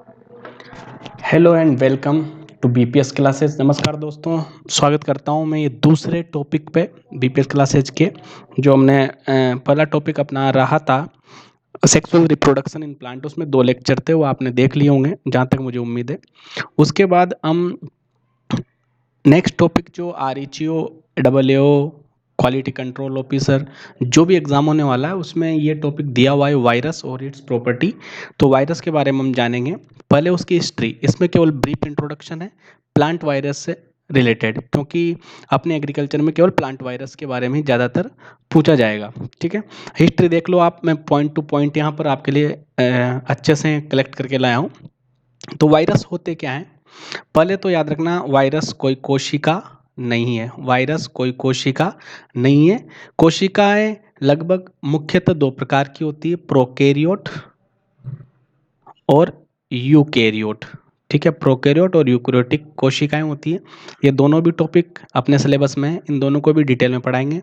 Hello and welcome to BPS classes. नमस्कार दोस्तों, स्वागत करता हूं मैं ये दूसरे टॉपिक पे बीपीएस क्लासेस के। जो हमने पहला टॉपिक अपना रहा था सेक्सुअल रिप्रोडक्शन इन प्लांट, उसमें 2 लेक्चर थे, वो आपने देख लिए होंगे जहां तक मुझे उम्मीद है। उसके बाद हम नेक्स्ट टॉपिक जो आरईसीओ डबलएओ क्वालिटी कंट्रोल ऑफिसर जो भी एग्जाम होने वाला है उसमें ये टॉपिक दिया हुआ है, वायरस और इट्स प्रॉपर्टी। तो वायरस के बारे में हम जानेंगे। पहले उसकी हिस्ट्री, इसमें केवल ब्रीफ इंट्रोडक्शन है प्लांट वायरस से रिलेटेड, क्योंकि अपने एग्रीकल्चर में केवल प्लांट वायरस के बारे में ही ज़्यादातर पूछा जाएगा। ठीक है, हिस्ट्री देख लो आप, मैं पॉइंट टू पॉइंट यहाँ पर आपके लिए अच्छे से कलेक्ट करके लाया हूँ। तो वायरस होते क्या हैं, पहले तो याद रखना, वायरस कोई कोशिका नहीं है। वायरस कोई कोशिका नहीं है। कोशिकाएं लगभग मुख्यतः 2 प्रकार की होती है, प्रोकैरियोट और यूकैरियोट। ठीक है, प्रोकैरियोट और यूकैरियोटिक कोशिकाएं होती है। ये दोनों भी टॉपिक अपने सिलेबस में है, इन दोनों को भी डिटेल में पढ़ाएंगे।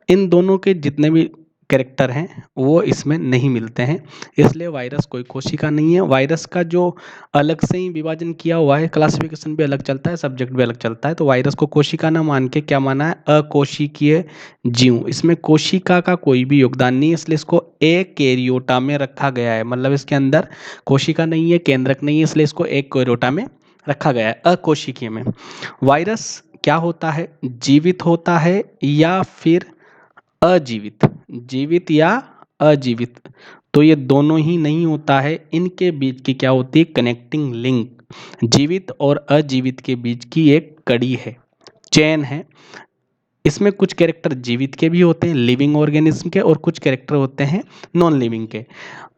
इन दोनों के जितने भी कैरेक्टर हैं वो इसमें नहीं मिलते हैं, इसलिए वायरस कोई कोशिका नहीं है। वायरस का जो अलग से ही विभाजन किया हुआ है, क्लासिफिकेशन भी अलग चलता है, सब्जेक्ट भी अलग चलता है। तो वायरस को कोशिका ना मान के क्या माना है, अकोशिकीय जीव। इसमें कोशिका का कोई भी योगदान नहीं है, इसलिए इसको एकैरियोटा में रखा गया है। मतलब इसके अंदर कोशिका नहीं है, केंद्रक नहीं है, इसलिए इसको एकैरियोटा में रखा गया है, अकोशिकीय में। वायरस क्या होता है, जीवित होता है या फिर अजीवित, जीवित या अजीवित। तो ये दोनों ही नहीं होता है, इनके बीच की क्या होती है, कनेक्टिंग लिंक। जीवित और अजीवित के बीच की एक कड़ी है, चेन है। इसमें कुछ कैरेक्टर जीवित के भी होते हैं, लिविंग ऑर्गेनिज्म के, और कुछ कैरेक्टर होते हैं नॉन लिविंग के।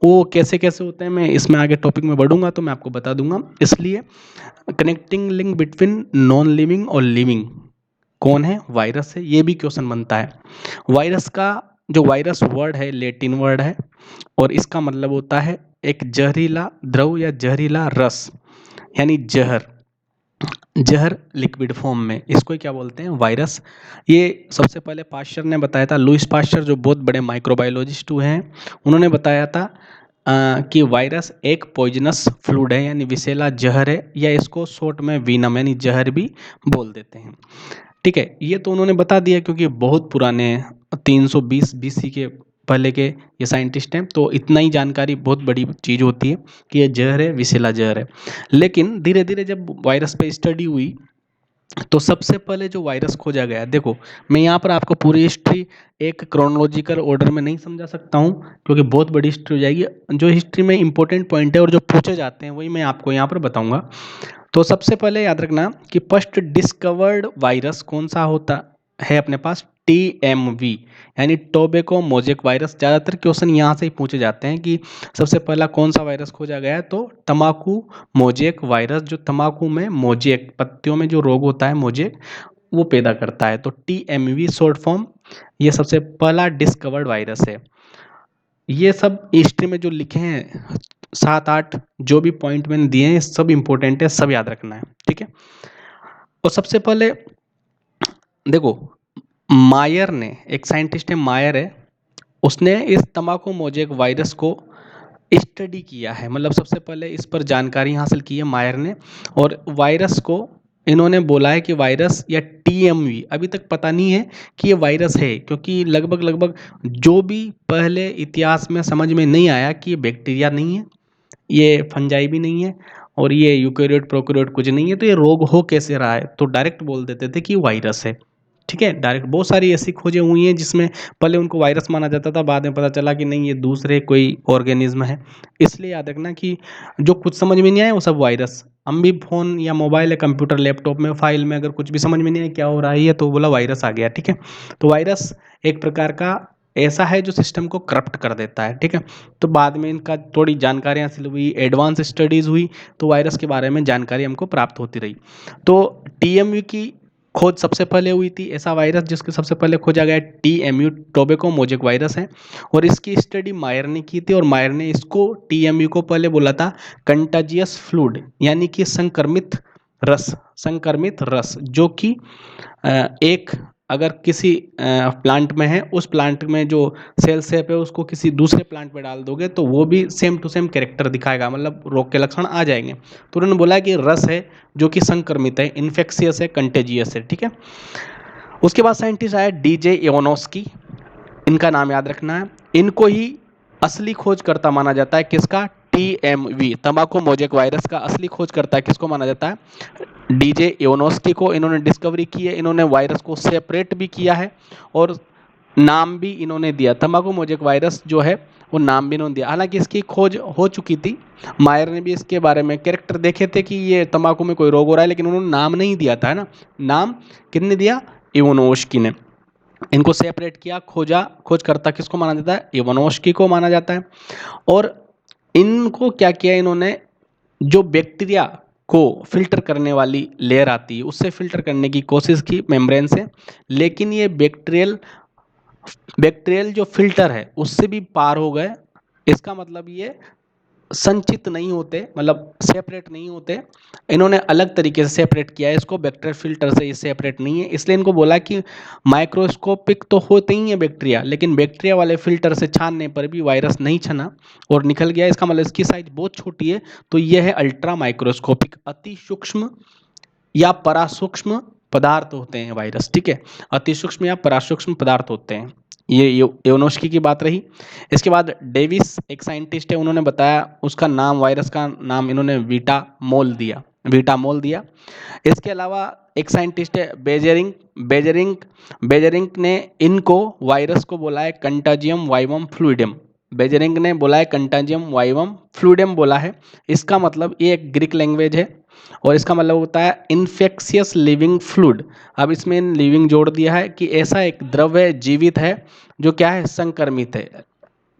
वो कैसे कैसे होते हैं मैं इसमें आगे टॉपिक में बढ़ूंगा तो मैं आपको बता दूंगा। इसलिए connecting link between non living और लिविंग कौन है, वायरस है। ये भी क्वेश्चन बनता है। वायरस का जो वायरस वर्ड है लैटिन वर्ड है, और इसका मतलब होता है एक जहरीला द्रव या जहरीला रस, यानी जहर। जहर लिक्विड फॉर्म में, इसको क्या बोलते हैं, वायरस। ये सबसे पहले पाश्चर ने बताया था, लुईस पाश्चर जो बहुत बड़े माइक्रोबायोलॉजिस्ट हुए हैं, उन्होंने बताया था कि वायरस एक पॉइजनस फ्लूइड है, यानी विषैला जहर है, या इसको शॉर्ट में वीनम यानी जहर भी बोल देते हैं। ठीक है, ये तो उन्होंने बता दिया क्योंकि बहुत पुराने 320 बीसी के पहले के ये साइंटिस्ट हैं, तो इतना ही जानकारी बहुत बड़ी चीज़ होती है कि ये जहर है, विषैला जहर है। लेकिन धीरे धीरे जब वायरस पे स्टडी हुई तो सबसे पहले जो वायरस खोजा गया, देखो मैं यहाँ पर आपको पूरी हिस्ट्री एक क्रोनोलॉजिकल ऑर्डर में नहीं समझा सकता हूँ क्योंकि बहुत बड़ी हिस्ट्री हो जाएगी। जो हिस्ट्री में इंपॉर्टेंट पॉइंट है और जो पूछे जाते हैं वही मैं आपको यहाँ पर बताऊंगा। तो सबसे पहले याद रखना कि फर्स्ट डिस्कवर्ड वायरस कौन सा होता है अपने पास, TMV, यानी टोबैको मोजेक वायरस। ज़्यादातर क्वेश्चन यहाँ से ही पूछे जाते हैं कि सबसे पहला कौन सा वायरस खोजा गया है, तो तम्बाकू मोजेक वायरस, जो तम्बाकू में मोजेक, पत्तियों में जो रोग होता है मोजेक, वो पैदा करता है। तो TMV शॉर्ट फॉर्म, ये सबसे पहला डिस्कवर्ड वायरस है। ये सब हिस्ट्री में जो लिखे हैं 7-8 जो भी पॉइंट मैंने दिए हैं सब इंपॉर्टेंट है, सब याद रखना है। ठीक है, और सबसे पहले देखो, मायर ने, एक साइंटिस्ट है मायर है, उसने इस तंबाकू मोजेक वायरस को स्टडी किया है। मतलब सबसे पहले इस पर जानकारी हासिल की है मायर ने, और वायरस को इन्होंने बोला है कि वायरस या TMV, अभी तक पता नहीं है कि ये वायरस है, क्योंकि लगभग लगभग जो भी पहले इतिहास में समझ में नहीं आया कि ये बैक्टीरिया नहीं है, ये फंजाई भी नहीं है, और ये यूकेरियोट प्रोकैरियोट कुछ नहीं है, तो ये रोग हो कैसे रहा है, तो डायरेक्ट बोल देते थे कि वायरस है। ठीक है, डायरेक्ट बहुत सारी ऐसी खोजें हुई हैं जिसमें पहले उनको वायरस माना जाता था, बाद में पता चला कि नहीं ये दूसरे कोई ऑर्गेनिज्म है। इसलिए याद रखना कि जो कुछ समझ में नहीं आया वो सब वायरस। हम भी फ़ोन या मोबाइल या कंप्यूटर लैपटॉप में फाइल में अगर कुछ भी समझ में नहीं आया क्या हो रहा है तो बोला वायरस आ गया। ठीक है, तो वायरस एक प्रकार का ऐसा है जो सिस्टम को करप्ट कर देता है। ठीक है, तो बाद में इनका थोड़ी जानकारी हासिल हुई, एडवांस स्टडीज़ हुई, तो वायरस के बारे में जानकारी हमको प्राप्त होती रही। तो TMV की खोज सबसे पहले हुई थी, ऐसा वायरस जिसके सबसे पहले खोजा गया TMU टोबैको मोजेक वायरस है, और इसकी स्टडी मायर ने की थी, और मायर ने इसको TMU को पहले बोला था कंटाजियस फ्लूइड, यानी कि संक्रमित रस, संक्रमित रस, जो कि एक अगर किसी प्लांट में है, उस प्लांट में जो सेल शेप है उसको किसी दूसरे प्लांट में डाल दोगे तो वो भी सेम टू सेम कैरेक्टर दिखाएगा, मतलब रोग के लक्षण आ जाएंगे। तो उन्होंने बोला कि रस है जो कि संक्रमित है, इन्फेक्शियस है, कंटेजियस है, ठीक है। उसके बाद साइंटिस्ट आया डीजे इवानोस्की, इनका नाम याद रखना है। इनको ही असली खोजकर्ता माना जाता है, किसका? टीएमवी, तंबाकू मोजेक वायरस का असली खोजकर्ता किसको माना जाता है? डीजे इवानोस्की को। इन्होंने डिस्कवरी की है, इन्होंने वायरस को सेपरेट भी किया है और नाम भी इन्होंने दिया। तंबाकू मोजेक वायरस जो है वो नाम भी इन्होंने दिया। हालांकि इसकी खोज हो चुकी थी, मायर ने भी इसके बारे में कैरेक्टर देखे थे कि ये तंबाकू में कोई रोग हो रहा है, लेकिन उन्होंने नाम नहीं दिया था, है ना। नाम किसने दिया? इवानोस्की ने। इनको सेपरेट किया, खोजा, खोजकर्ता किसको माना जाता है? इवानोस्की को माना जाता है। और इनको क्या किया इन्होंने, जो बैक्टीरिया को फिल्टर करने वाली लेयर आती है उससे फिल्टर करने की कोशिश की मेम्ब्रेन से, लेकिन ये बैक्टीरियल जो फिल्टर है उससे भी पार हो गए। इसका मतलब ये संचित नहीं होते, मतलब सेपरेट नहीं होते। इन्होंने अलग तरीके से सेपरेट किया है इसको, बैक्टीरियल फिल्टर से ये सेपरेट नहीं है, इसलिए इनको बोला कि माइक्रोस्कोपिक तो होते ही है बैक्टीरिया, लेकिन बैक्टीरिया वाले फिल्टर से छानने पर भी वायरस नहीं छना और निकल गया। इसका मतलब इसकी साइज बहुत छोटी है, तो यह है अल्ट्रा माइक्रोस्कोपिक, अति सूक्ष्म या परासूक्ष्म पदार्थ होते हैं वायरस, ठीक है। अति सूक्ष्म या परासूक्ष्म पदार्थ होते हैं। ये इवानोस्की की बात रही। इसके बाद डेविस एक साइंटिस्ट है, उन्होंने बताया, उसका नाम, वायरस का नाम इन्होंने वीटामोल दिया। इसके अलावा एक साइंटिस्ट है बेजेरिंग बेजेरिंग बेजेरिंग ने इनको वायरस को बोला है कंटाजियम वाइवम फ्लूइडम। बेजेरिंग ने बोला है कंटाजियम वाइवम फ्लूइडम बोला है। इसका मतलब ये एक ग्रीक लैंग्वेज है और इसका मतलब होता है इन्फेक्शियस लिविंग फ्लूइड। अब इसमें लिविंग जोड़ दिया है कि ऐसा एक द्रव्य जीवित है जो क्या है? संक्रमित है।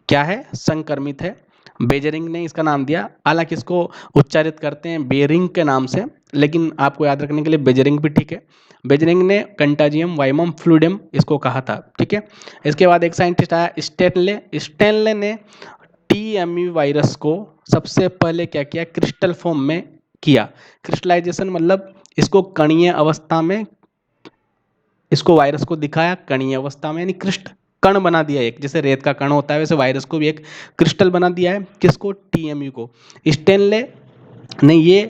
क्या है? संक्रमित है। बेजरिंग ने इसका नाम दिया, हालांकि इसको उच्चारित करते हैं बेरिंग के नाम से, लेकिन आपको याद रखने के लिए बेजरिंग भी ठीक है। बेजरिंग ने कंटाजियम वाइमम फ्लूइडम इसको कहा था, ठीक है। इसके बाद एक साइंटिस्ट आया स्टेनले ने टीएमवी वायरस को सबसे पहले क्या किया? क्रिस्टल फॉर्म में किया। क्रिस्टलाइजेशन मतलब इसको कणीय अवस्था में, इसको वायरस को दिखाया कणीय अवस्था में, यानी क्रिस्टल कण बना दिया एक, जैसे रेत का कण होता है वैसे वायरस को भी एक क्रिस्टल बना दिया है। किसको? टीएमयू को। स्टेनले ने ये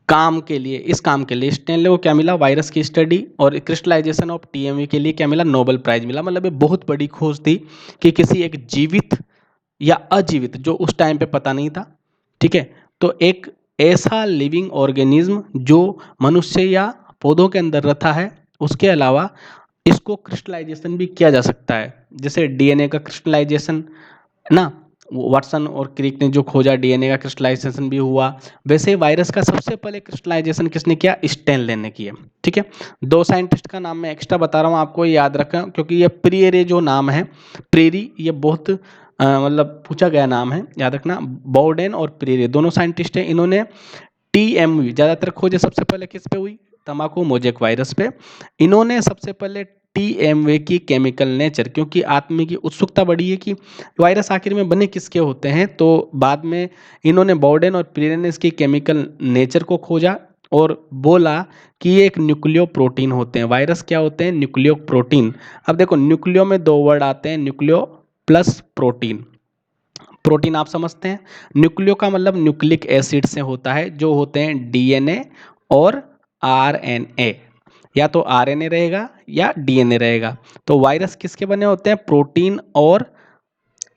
काम के लिए, इस काम के लिए स्टेनले को क्या मिला? वायरस की स्टडी और क्रिस्टलाइजेशन ऑफ टीएमयू के लिए क्या मिला? नोबेल प्राइज मिला। मतलब ये बहुत बड़ी खोज थी कि किसी एक जीवित या अजीवित, जो उस टाइम पे पता नहीं था, ठीक है, तो एक ऐसा लिविंग ऑर्गेनिज्म जो मनुष्य या पौधों के अंदर रहता है, उसके अलावा इसको क्रिस्टलाइजेशन भी किया जा सकता है। जैसे डीएनए का क्रिस्टलाइजेशन ना, वाटसन और क्रिक ने जो खोजा, डीएनए का क्रिस्टलाइजेशन भी हुआ, वैसे वायरस का सबसे पहले क्रिस्टलाइजेशन किसने किया? स्टेनले ने किया, ठीक है। दो साइंटिस्ट का नाम मैं एक्स्ट्रा बता रहा हूँ आपको, याद रखें, क्योंकि ये प्रियरे जो नाम है, प्रेरी, ये बहुत मतलब पूछा गया नाम है, याद रखना। बोर्डेन और प्रेरे दोनों साइंटिस्ट हैं। इन्होंने टीएमवी ज़्यादातर खोजें सबसे पहले किस पे हुई? तंबाकू मोजेक वायरस पे। इन्होंने सबसे पहले टीएमवे की केमिकल नेचर, क्योंकि आदमी की उत्सुकता बढ़ी है कि वायरस आखिर में बने किसके होते हैं, तो बाद में इन्होंने बोर्डेन और प्रेरे ने इसकी केमिकल नेचर को खोजा और बोला कि ये एक न्यूक्लियो प्रोटीन होते हैं। वायरस क्या होते हैं? Nucleo protein. अब देखो, न्यूक्लियो में दो वर्ड आते हैं, न्यूक्लियो प्लस प्रोटीन। प्रोटीन आप समझते हैं, न्यूक्लियो का मतलब न्यूक्लिक एसिड से होता है, जो होते हैं डीएनए और आरएनए, या तो आरएनए रहेगा या डीएनए रहेगा। तो वायरस किसके बने होते हैं? प्रोटीन और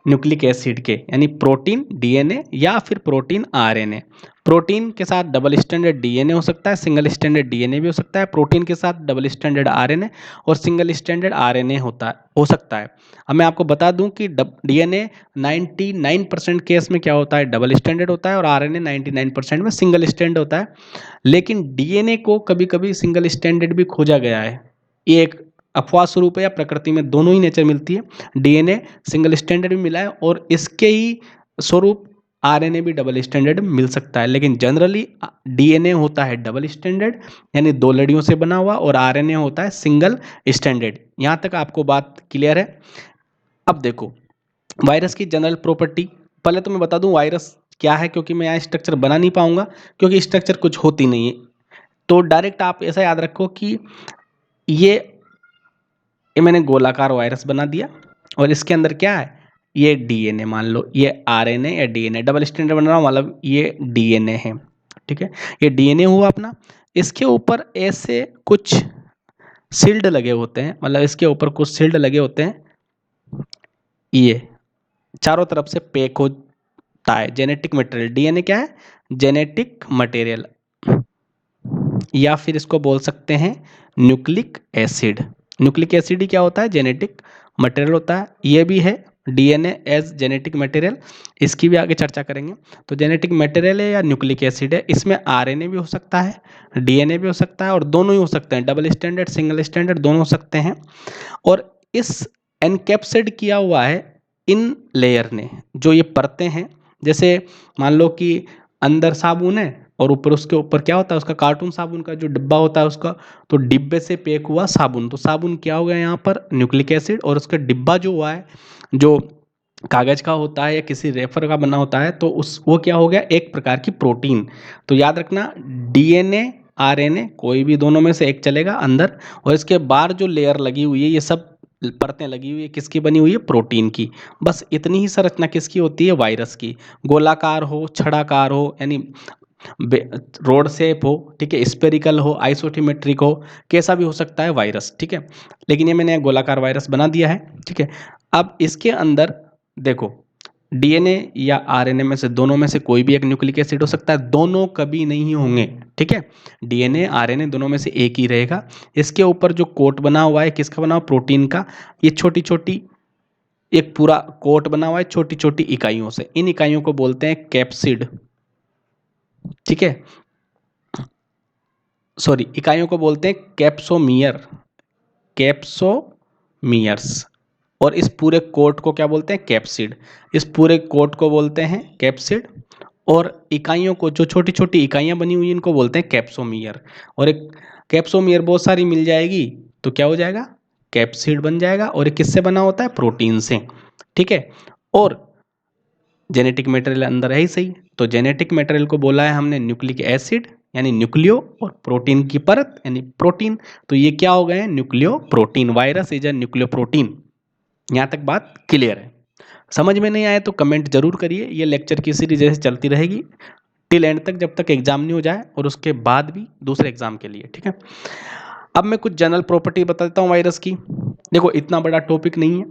न्यूक्लिक एसिड के, यानी प्रोटीन डीएनए या फिर प्रोटीन आरएनए। प्रोटीन के साथ डबल स्टैंडर्ड डीएनए हो सकता है, सिंगल स्टैंडर्ड डीएनए भी हो सकता है। प्रोटीन के साथ डबल स्टैंडर्ड आरएनए और सिंगल स्टैंडर्ड आरएनए हो सकता है। अब मैं आपको बता दूं कि डीएनए 99% केस में क्या होता है? डबल स्टैंडर्ड होता है, और आरएनए 99% में सिंगल स्टैंडर्ड होता है। लेकिन डीएनए को कभी कभी सिंगल स्टैंडर्ड भी खोजा गया है। ये एक अफवाह स्वरूप है, या प्रकृति में दोनों ही नेचर मिलती है। डीएनए सिंगल स्टैंडर्ड भी मिला है और इसके ही स्वरूप आरएनए भी डबल स्टैंडर्ड मिल सकता है, लेकिन जनरली डीएनए होता है डबल स्टैंडर्ड, यानी दो लड़ियों से बना हुआ, और आरएनए होता है सिंगल स्टैंडर्ड। यहाँ तक आपको बात क्लियर है? अब देखो वायरस की जनरल प्रॉपर्टी, पहले तो मैं बता दूं वायरस क्या है, क्योंकि मैं यहाँ स्ट्रक्चर बना नहीं पाऊंगा, क्योंकि स्ट्रक्चर कुछ होती नहीं है। तो डायरेक्ट आप ऐसा याद रखो कि ये ये मैंने गोलाकार वायरस बना दिया और इसके अंदर क्या है, ये डीएनए, मान लो ये आरएनए या डीएनए, डबल स्टैंडर्ड बन रहा हूँ, मतलब ये डीएनए है, ठीक है। ये डीएनए हुआ अपना, इसके ऊपर ऐसे कुछ शील्ड लगे होते हैं, मतलब इसके ऊपर कुछ शील्ड लगे होते हैं, ये चारों तरफ से पैक होता है जेनेटिक मटेरियल। डीएनए क्या है, जेनेटिक मटेरियल, या फिर इसको बोल सकते हैं न्यूक्लिक एसिड। न्यूक्लिक एसिड ही क्या होता है, जेनेटिक मटेरियल होता है। ये भी है डीएनए एज जेनेटिक मटेरियल, इसकी भी आगे चर्चा करेंगे। तो जेनेटिक मटेरियल है या न्यूक्लिक एसिड है, इसमें आरएनए भी हो सकता है, डीएनए भी हो सकता है, और दोनों ही हो सकते हैं, डबल स्टैंडर्ड सिंगल स्टैंडर्ड दोनों हो सकते हैं। और इस एनकैप्सिड किया हुआ है इन लेयर ने, जो ये परतें हैं, जैसे मान लो कि अंदर साबुन है और ऊपर उसके ऊपर क्या होता है, उसका कार्टून साबुन का जो डिब्बा होता है उसका, तो डिब्बे से पैक हुआ साबुन, तो साबुन क्या हो गया यहाँ पर, न्यूक्लिक एसिड, और उसका डिब्बा जो हुआ है, जो कागज का होता है या किसी रेफर का बना होता है, तो उस वो क्या हो गया, एक प्रकार की प्रोटीन। तो याद रखना, डीएनए आरएनए कोई भी दोनों में से एक चलेगा अंदर, और इसके बाहर जो लेयर लगी हुई है, ये सब परतें लगी हुई है, किसकी बनी हुई है, प्रोटीन की। बस इतनी ही संरचना किसकी होती है, वायरस की। गोलाकार हो, छड़ाकार हो, यानी रोड शेप हो, ठीक है, स्पेरिकल हो, आइसोटिमेट्रिक हो, कैसा भी हो सकता है वायरस, ठीक है। लेकिन ये मैंने गोलाकार वायरस बना दिया है, ठीक है। अब इसके अंदर देखो, डीएनए या आरएनए में से दोनों में से कोई भी एक न्यूक्लिक एसिड हो सकता है, दोनों कभी नहीं होंगे, ठीक है। डीएनए आरएनए दोनों में से एक ही रहेगा। इसके ऊपर जो कोट बना हुआ है, किसका बना हुआ, प्रोटीन का। ये छोटी छोटी एक पूरा कोट बना हुआ है छोटी छोटी इकाइयों से, इन इकाइयों को बोलते हैं कैप्सिड, ठीक है। सॉरी, इकाइयों को बोलते हैं कैप्सोमियर, कैप्सोमियर्स। और इस पूरे कोट को क्या बोलते हैं, कैप्सिड। इस पूरे कोट को बोलते हैं कैप्सिड, और इकाइयों को, जो छोटी छोटी इकाइयां बनी हुई इनको बोलते हैं कैप्सोमियर। और एक कैप्सोमियर बहुत सारी मिल जाएगी तो क्या हो जाएगा, कैप्सिड बन जाएगा। और ये किससे बना होता है, प्रोटीन से, ठीक है। और जेनेटिक मटेरियल अंदर है ही सही, तो जेनेटिक मटेरियल को बोला है हमने न्यूक्लिक एसिड, यानी न्यूक्लियो, और प्रोटीन की परत यानी प्रोटीन। तो ये क्या हो गए हैं, nucleo protein. Virus is a nucleo protein. यहाँ तक बात क्लियर है। समझ में नहीं आए तो कमेंट जरूर करिए। ये लेक्चर की सीरीज जैसे चलती रहेगी टिल एंड तक, जब तक एग्जाम नहीं हो जाए, और उसके बाद भी दूसरे एग्जाम के लिए, ठीक है। अब मैं कुछ जनरल प्रॉपर्टी बता देता हूँ वायरस की। देखो, इतना बड़ा टॉपिक नहीं है,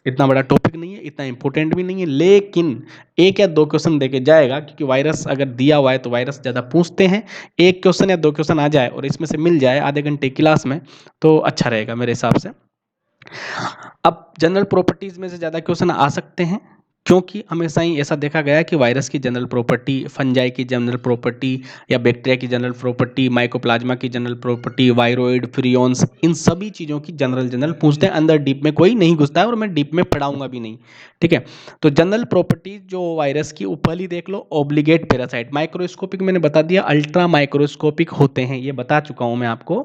इतना बड़ा टॉपिक नहीं है, इतना इंपॉर्टेंट भी नहीं है, लेकिन एक या दो क्वेश्चन देके जाएगा, क्योंकि वायरस अगर दिया हुआ है तो वायरस ज़्यादा पूछते हैं। एक क्वेश्चन या दो क्वेश्चन आ जाए और इसमें से मिल जाए आधे घंटे की क्लास में, तो अच्छा रहेगा मेरे हिसाब से। अब जनरल प्रॉपर्टीज में से ज़्यादा क्वेश्चन आ सकते हैं, क्योंकि हमेशा ही ऐसा देखा गया है कि वायरस की जनरल प्रॉपर्टी, फंजाई की जनरल प्रॉपर्टी, या बैक्टीरिया की जनरल प्रॉपर्टी, माइकोप्लाज्मा की जनरल प्रॉपर्टी, वायरोइड, फ्रियोन्स, इन सभी चीज़ों की जनरल जनरल पूछते हैं। अंदर डीप में कोई नहीं घुसता है, और मैं डीप में पढ़ाऊंगा भी नहीं, ठीक है। तो जनरल प्रॉपर्टीज जो वायरस की, ऊपर ही देख लो, ऑब्लिगेट पैरासाइट, माइक्रोस्कोपिक मैंने बता दिया, अल्ट्रा माइक्रोस्कोपिक होते हैं, ये बता चुका हूँ मैं आपको,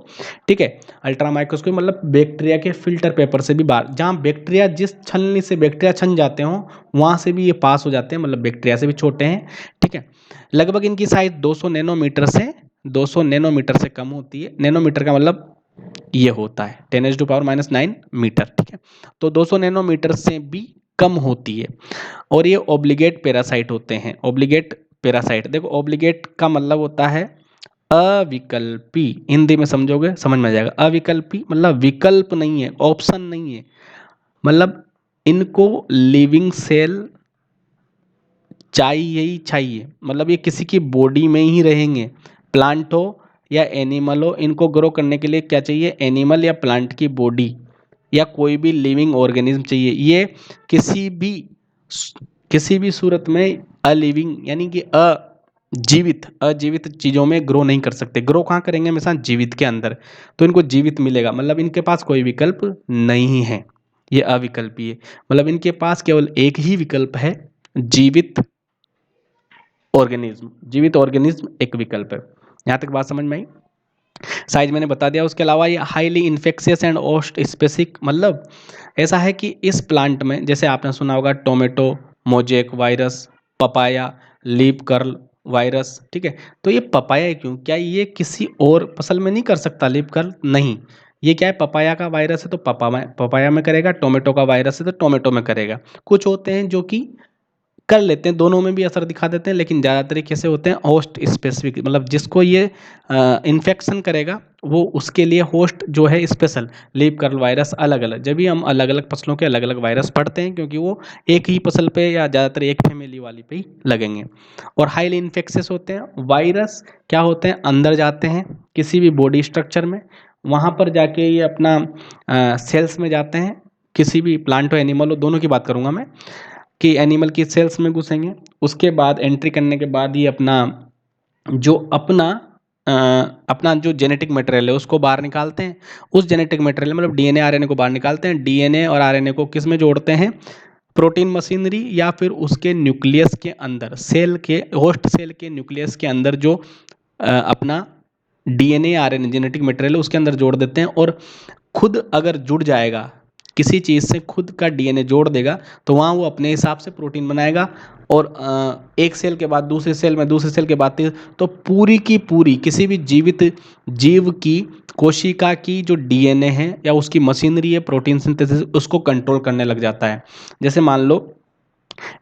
ठीक है। अल्ट्रा माइक्रोस्कोपिक मतलब बैक्टीरिया के फिल्टर पेपर से भी बाहर, जहाँ बैक्टीरिया, जिस छलनी से बैक्टीरिया छन जाते हो वहाँ से भी ये पास हो जाते हैं, मतलब बैक्टीरिया से भी छोटे हैं, ठीक है। लगभग इनकी साइज 200 नैनोमीटर से 200 नैनोमीटर से कम होती है। नैनोमीटर का मतलब ये होता है 10⁻⁹ मीटर, ठीक है। तो 200 नैनोमीटर से भी कम होती है। और ये ऑब्लिगेट पैरासाइट होते हैं। ऑब्लिगेट पैरासाइट, देखो ऑब्लिगेट का मतलब होता है अविकल्पी, हिंदी में समझोगे समझ में आ जाएगा। अविकल्पी मतलब विकल्प नहीं है, ऑप्शन नहीं है, मतलब इनको लिविंग सेल चाहिए ही चाहिए, मतलब ये किसी की बॉडी में ही रहेंगे। प्लांट हो या एनिमल हो, इनको ग्रो करने के लिए क्या चाहिए, एनिमल या प्लांट की बॉडी, या कोई भी लिविंग ऑर्गेनिज्म चाहिए। ये किसी भी सूरत में अलिविंग, यानी कि अजीवित चीज़ों में ग्रो नहीं कर सकते। ग्रो कहाँ करेंगे, हमेशा जीवित के अंदर। तो इनको जीवित मिलेगा, मतलब इनके पास कोई विकल्प नहीं है, ये अविकल्पी है। मतलब इनके पास केवल एक ही विकल्प है, जीवित ऑर्गेनिज्म। जीवित ऑर्गेनिज्म एक विकल्प है। यहाँ तक बात समझ में आई। साइज मैंने बता दिया। उसके अलावा ये हाईली इन्फेक्शियस एंड ओस्ट स्पेसिफिक, मतलब ऐसा है कि इस प्लांट में, जैसे आपने सुना होगा tomato mosaic virus, papaya leaf curl virus, ठीक है। तो ये पपाया क्यों, क्या ये किसी और फसल में नहीं कर सकता लीफ कर्ल, नहीं, ये क्या है, पपाया का वायरस है तो पपाया में करेगा, टोमेटो का वायरस है तो टोमेटो में करेगा। कुछ होते हैं जो कि कर लेते हैं, दोनों में भी असर दिखा देते हैं, लेकिन ज़्यादातर कैसे होते हैं, होस्ट स्पेसिफिक, मतलब जिसको ये इन्फेक्शन करेगा वो उसके लिए होस्ट जो है स्पेशल लीफ कर्ल वायरस अलग अलग, जब भी हम अलग अलग फसलों के अलग अलग वायरस पढ़ते हैं, क्योंकि वो एक ही फसल पे या ज़्यादातर एक फैमिली वाली पे ही लगेंगे। और हाईली इन्फेक्शियस होते हैं वायरस, क्या होते हैं, अंदर जाते हैं किसी भी बॉडी स्ट्रक्चर में, वहाँ पर जाके ये अपना सेल्स में जाते हैं, किसी भी प्लांट हो एनिमल हो, दोनों की बात करूँगा मैं, कि एनिमल की सेल्स में घुसेंगे। उसके बाद एंट्री करने के बाद ये अपना जो अपना अपना जो जेनेटिक मटेरियल है उसको बाहर निकालते हैं। उस जेनेटिक मटेरियल मतलब डीएनए आरएनए को बाहर निकालते हैं। डीएनए और आरएनए को किस में जोड़ते हैं, प्रोटीन मशीनरी या फिर उसके न्यूक्लियस के अंदर, सेल के होस्ट सेल के न्यूक्लियस के अंदर जो अपना डीएनए आरएनए जेनेटिक मटेरियल है उसके अंदर जोड़ देते हैं। और खुद अगर जुड़ जाएगा किसी चीज़ से, खुद का डीएनए जोड़ देगा तो वहाँ वो अपने हिसाब से प्रोटीन बनाएगा। और एक सेल के बाद दूसरे सेल में, दूसरे सेल के बाद तो पूरी की पूरी किसी भी जीवित जीव की कोशिका की जो डीएनए है या उसकी मशीनरी है प्रोटीन सिंथेसिस, उसको कंट्रोल करने लग जाता है। जैसे मान लो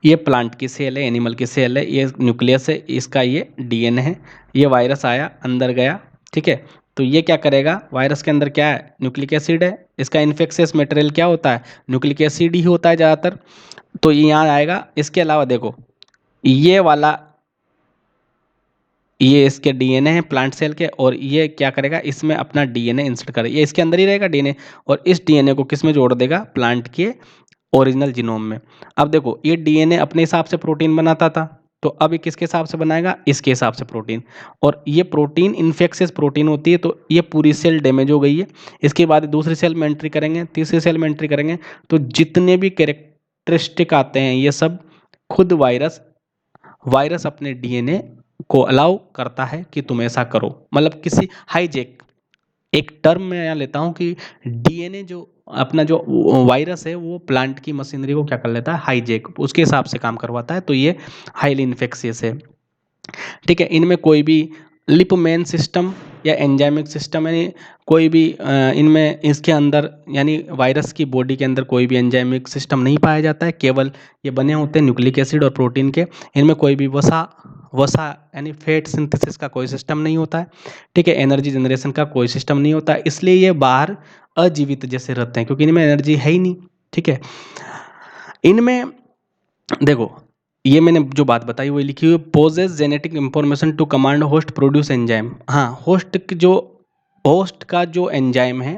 ये प्लांट की सेल है, एनिमल की सेल है, ये न्यूक्लियस है, इसका ये डीएनए है, ये वायरस आया अंदर गया, ठीक है। तो ये क्या करेगा, वायरस के अंदर क्या है, न्यूक्लिक एसिड है, इसका इन्फेक्शियस मटेरियल क्या होता है, न्यूक्लिक एसिड ही होता है ज़्यादातर। तो ये यहाँ आएगा। इसके अलावा देखो ये वाला, ये इसके डीएनए है प्लांट सेल के, और ये क्या करेगा, इसमें अपना डीएनए इंसर्ट करेगा, ये इसके अंदर ही रहेगा डीएनए, और इस डीएनए को किस में जोड़ देगा, प्लांट के ओरिजिनल जीनोम में। अब देखो ये डीएनए अपने हिसाब से प्रोटीन बनाता था, तो अब ये किसके हिसाब से बनाएगा, इसके हिसाब से प्रोटीन। और ये प्रोटीन इन्फेक्शियस प्रोटीन होती है, तो ये पूरी सेल डैमेज हो गई है। इसके बाद दूसरी सेल में एंट्री करेंगे, तीसरी सेल में एंट्री करेंगे, तो जितने भी कैरेक्टरिस्टिक आते हैं ये सब खुद वायरस वायरस अपने डीएनए को अलाउ करता है कि तुम ऐसा करो, मतलब किसी हाईजेक, एक टर्म मैं यहाँ लेता हूँ कि डीएनए जो अपना जो वायरस है वो प्लांट की मशीनरी को क्या कर लेता है, हाईजेक, उसके हिसाब से काम करवाता है। तो ये हाईली इन्फेक्शियस है, ठीक है। इनमें कोई भी लिपमैन सिस्टम या एंजाइमिक सिस्टम, यानी कोई भी इनमें इसके अंदर यानी वायरस की बॉडी के अंदर कोई भी एंजाइमिक सिस्टम नहीं पाया जाता है, केवल ये बने होते हैं न्यूक्लिक एसिड और प्रोटीन के। इनमें कोई भी वसा वसा यानी फैट सिंथेसिस का कोई सिस्टम नहीं होता है, ठीक है। एनर्जी जनरेशन का कोई सिस्टम नहीं होता है, इसलिए ये बाहर अजीवित जैसे रहते हैं, क्योंकि इनमें एनर्जी है ही नहीं, ठीक है। इनमें देखो ये मैंने जो बात बताई वो लिखी हुई, possesses genetic information to command host produce enzyme. हाँ, होस्ट का जो एंजाइम है,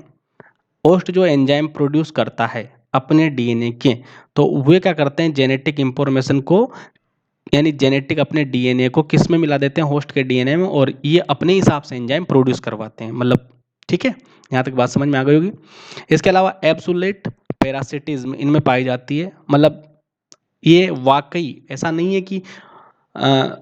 होस्ट जो एंजाइम प्रोड्यूस करता है अपने डीएनए के, तो वे क्या करते हैं, जेनेटिक इंफॉर्मेशन को यानी जेनेटिक अपने डीएनए को किस में मिला देते हैं, होस्ट के डीएनए में, और ये अपने हिसाब से एंजाइम प्रोड्यूस करवाते हैं, मतलब ठीक है। यहाँ तक बात समझ में आ गई होगी। इसके अलावा एब्सोल्यूट पैरासिटिज्म इनमें पाई जाती है, मतलब ये वाकई ऐसा नहीं है कि अ,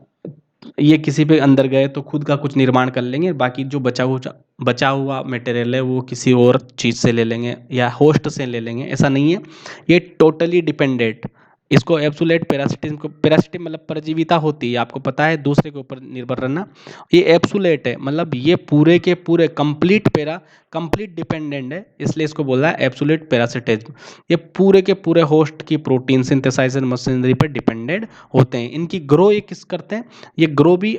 ये किसी पे अंदर गए तो खुद का कुछ निर्माण कर लेंगे, बाकी जो बचा हुआ मटेरियल है वो किसी और चीज़ से ले लेंगे या होस्ट से ले लेंगे, ऐसा नहीं है। ये टोटली डिपेंडेंट, इसको एब्सोल्यूट पैरासिटिज्म मतलब परजीविता होती है, आपको पता है, दूसरे के ऊपर निर्भर रहना। ये एब्सोल्यूट है, मतलब ये पूरे के पूरे कंप्लीट डिपेंडेंट है, इसलिए इसको बोल रहा है एब्सोल्यूट पैरासिटिज्म। ये पूरे के पूरे होस्ट की प्रोटीन सिंथेसाइजर मशीनरी पर डिपेंडेंट होते हैं। इनकी ग्रो ये किस करते हैं, ये ग्रो भी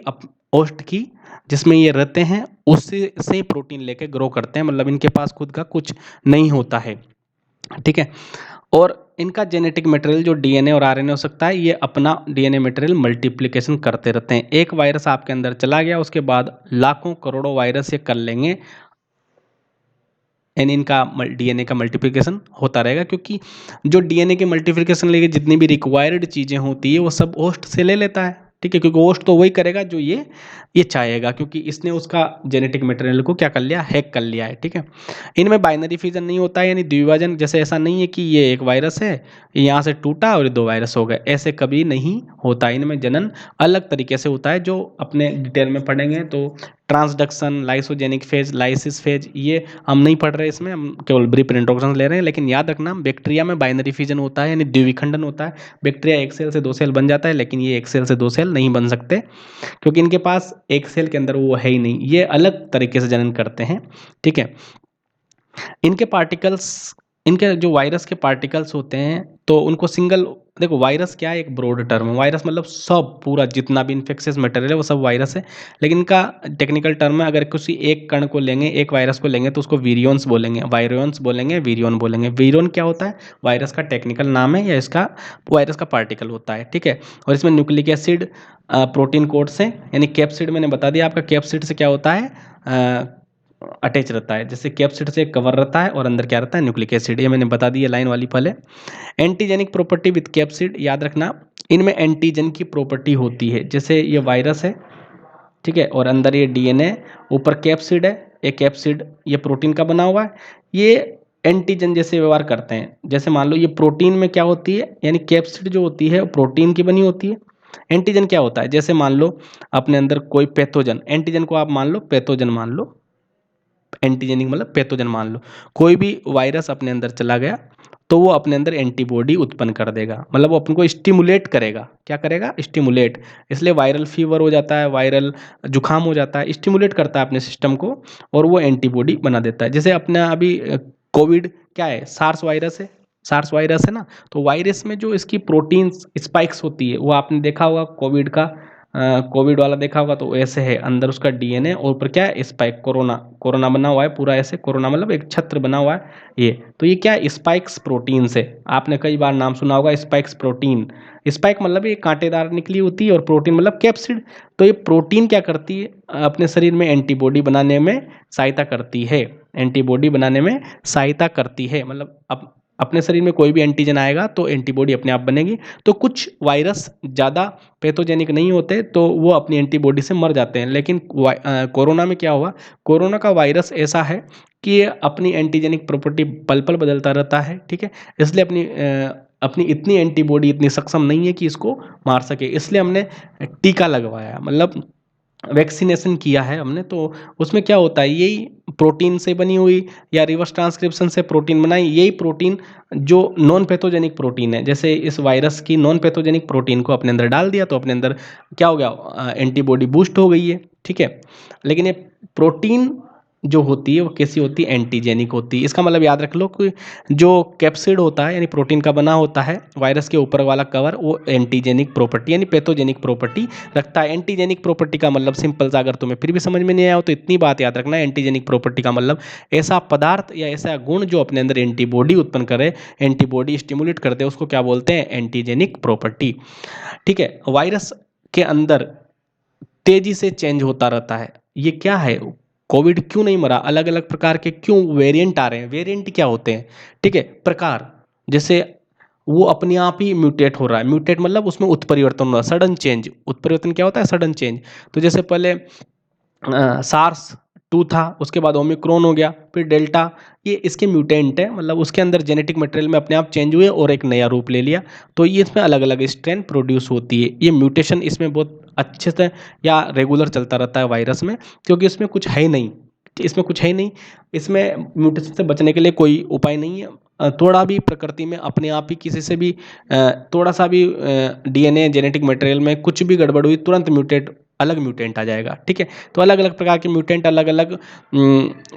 होस्ट की जिसमें ये रहते हैं उससे से ही प्रोटीन लेके ग्रो करते हैं, मतलब इनके पास खुद का कुछ नहीं होता है, ठीक है। और इनका जेनेटिक मटेरियल जो डीएनए और आरएनए हो सकता है, ये अपना डीएनए मटेरियल मल्टीप्लिकेशन करते रहते हैं। एक वायरस आपके अंदर चला गया, उसके बाद लाखों करोड़ों वायरस ये कर लेंगे, यानी इनका डीएनए का मल्टीप्लिकेशन होता रहेगा, क्योंकि जो डीएनए के मल्टीप्लिकेशन लेके जितनी भी रिक्वायर्ड चीज़ें होती है वो सब होस्ट से ले लेता है, ठीक है, क्योंकि होस्ट तो वही करेगा जो ये चाहेगा, क्योंकि इसने उसका जेनेटिक मटेरियल को क्या कर लिया, हैक कर लिया है, ठीक है। इनमें बाइनरी फ्यूजन नहीं होता है, यानी द्विभाजन, जैसे ऐसा नहीं है कि ये एक वायरस है, यहाँ से टूटा और ये दो वायरस हो गए, ऐसे कभी नहीं होता। इनमें जनन अलग तरीके से होता है, जो अपने डिटेल में पढ़ेंगे। तो transduction, lysogenic phase, lysis phase, ये हम नहीं पढ़ रहे, इसमें हम केवल ब्रीफ इंट्रोडक्शन ले रहे हैं। लेकिन याद रखना, बैक्टीरिया में बाइनरी फ्यूजन होता है, यानी द्विविखंडन होता है। बैक्टीरिया एक सेल से दो सेल बन जाता है, लेकिन ये एक सेल से दो सेल नहीं बन सकते, क्योंकि इनके पास एक सेल के अंदर वो है ही नहीं, ये अलग तरीके से जनन करते हैं, ठीक है। इनके पार्टिकल्स, इनके जो वायरस के पार्टिकल्स होते हैं तो उनको सिंगल, देखो वायरस क्या है, एक ब्रॉड टर्म है। वायरस मतलब सब पूरा जितना भी इन्फेक्शियस मटेरियल है वो सब वायरस है। लेकिन इनका टेक्निकल टर्म है, अगर किसी एक कण को लेंगे, एक वायरस को लेंगे तो उसको वीरियंस बोलेंगे, वायरियंस बोलेंगे, वीरियन बोलेंगे। वीरियन क्या होता है? वायरस का टेक्निकल नाम है या इसका वायरस का पार्टिकल होता है, ठीक है। और इसमें न्यूक्लिक एसिड प्रोटीन कोड्स हैं, यानी कैप्सिड मैंने बता दिया आपका, कैप्सिड से क्या होता है, अटैच रहता है। जैसे कैप्सिड से कवर रहता है और अंदर क्या रहता है, न्यूक्लिक एसिड। ये मैंने बता दी है लाइन वाली पहले। एंटीजेनिक प्रॉपर्टी विद कैप्सिड, याद रखना इनमें एंटीजन की प्रॉपर्टी होती है। जैसे ये वायरस है, ठीक है, और अंदर ये डीएनए, ऊपर कैप्सिड है। ये कैप्सिड ये प्रोटीन का बना हुआ है। ये एंटीजन जैसे व्यवहार करते हैं। जैसे मान लो ये प्रोटीन में क्या होती है, यानी कैप्सिड जो होती है वो प्रोटीन की बनी होती है। एंटीजन क्या होता है, जैसे मान लो अपने अंदर कोई पैथोजन, एंटीजन को आप मान लो पैथोजन मान लो, एंटीजेनिक मतलब पैथोजन मान लो, कोई भी वायरस अपने अंदर चला गया तो वो अपने अंदर एंटीबॉडी उत्पन्न कर देगा, मतलब वो अपन को स्टिमुलेट करेगा। क्या करेगा? स्टिमुलेट। इसलिए वायरल फीवर हो जाता है, वायरल जुकाम हो जाता है, स्टिमुलेट करता है अपने सिस्टम को और वो एंटीबॉडी बना देता है। जैसे अपना अभी कोविड क्या है, सार्स वायरस है, सार्स वायरस है ना। तो वायरस में जो इसकी प्रोटीन स्पाइक्स होती है वो आपने देखा होगा, कोविड का कोविड वाला देखा होगा तो ऐसे है, अंदर उसका डीएनए और ऊपर क्या है, स्पाइक। कोरोना, कोरोना बना हुआ है पूरा ऐसे, कोरोना मतलब एक छत्र बना हुआ है ये। तो ये क्या है, स्पाइक्स प्रोटीन से, आपने कई बार नाम सुना होगा स्पाइक्स प्रोटीन। स्पाइक मतलब ये कांटेदार निकली होती है और प्रोटीन मतलब कैप्सिड। तो ये प्रोटीन क्या करती है, अपने शरीर में एंटीबॉडी बनाने में सहायता करती है, एंटीबॉडी बनाने में सहायता करती है। मतलब अब अपने शरीर में कोई भी एंटीजन आएगा तो एंटीबॉडी अपने आप बनेगी। तो कुछ वायरस ज़्यादा पैथोजेनिक नहीं होते तो वो अपनी एंटीबॉडी से मर जाते हैं। लेकिन कोरोना में क्या हुआ, कोरोना का वायरस ऐसा है कि ये अपनी एंटीजेनिक प्रॉपर्टी पल पल बदलता रहता है, ठीक है। इसलिए अपनी इतनी एंटीबॉडी इतनी सक्षम नहीं है कि इसको मार सके, इसलिए हमने टीका लगवाया, मतलब वैक्सीनेशन किया है हमने। तो उसमें क्या होता है, यही प्रोटीन से बनी हुई या रिवर्स ट्रांसक्रिप्शन से प्रोटीन बनाई, यही प्रोटीन जो नॉन पैथोजेनिक प्रोटीन है, जैसे इस वायरस की नॉन पैथोजेनिक प्रोटीन को अपने अंदर डाल दिया तो अपने अंदर क्या हो गया, एंटीबॉडी बूस्ट हो गई है, ठीक है। लेकिन ये प्रोटीन जो होती है वो कैसी होती है, एंटीजेनिक होती है। इसका मतलब याद रख लो कि जो कैप्सिड होता है यानी प्रोटीन का बना होता है, वायरस के ऊपर वाला कवर, वो एंटीजेनिक प्रॉपर्टी यानी पैथोजेनिक प्रॉपर्टी रखता है। एंटीजेनिक प्रॉपर्टी का मतलब सिंपल सा, अगर तुम्हें फिर भी समझ में नहीं आया हो तो इतनी बात याद रखना, एंटीजेनिक प्रॉपर्टी का मतलब ऐसा पदार्थ या ऐसा गुण जो अपने अंदर एंटीबॉडी उत्पन्न करे, एंटीबॉडी स्टिमुलेट कर दे, उसको क्या बोलते हैं, एंटीजेनिक प्रॉपर्टी, ठीक है। वायरस के अंदर तेजी से चेंज होता रहता है। ये क्या है, कोविड क्यों नहीं मरा, अलग अलग प्रकार के क्यों वेरिएंट आ रहे हैं। वेरिएंट क्या होते हैं, ठीक है, प्रकार। जैसे वो अपने आप ही म्यूटेट हो रहा है, म्यूटेट मतलब उसमें उत्परिवर्तन हो रहा है, सडन चेंज। उत्परिवर्तन क्या होता है, सडन चेंज। तो जैसे पहले सार्स 2 था, उसके बाद ओमिक्रॉन हो गया, फिर डेल्टा, ये इसके म्यूटेंट है, मतलब उसके अंदर जेनेटिक मटेरियल में अपने आप चेंज हुए और एक नया रूप ले लिया। तो ये इसमें अलग अलग स्ट्रेन प्रोड्यूस होती है। ये म्यूटेशन इसमें बहुत अच्छे से या रेगुलर चलता रहता है वायरस में, क्योंकि इसमें कुछ है ही नहीं, इसमें कुछ है ही नहीं। इसमें म्यूटेशन से बचने के लिए कोई उपाय नहीं है। थोड़ा भी प्रकृति में अपने आप ही किसी से भी थोड़ा सा भी डीएनए जेनेटिक मटेरियल में कुछ भी गड़बड़ हुई, तुरंत म्यूटेट, अलग म्यूटेंट आ जाएगा, ठीक है। तो अलग अलग प्रकार के म्यूटेंट अलग अलग,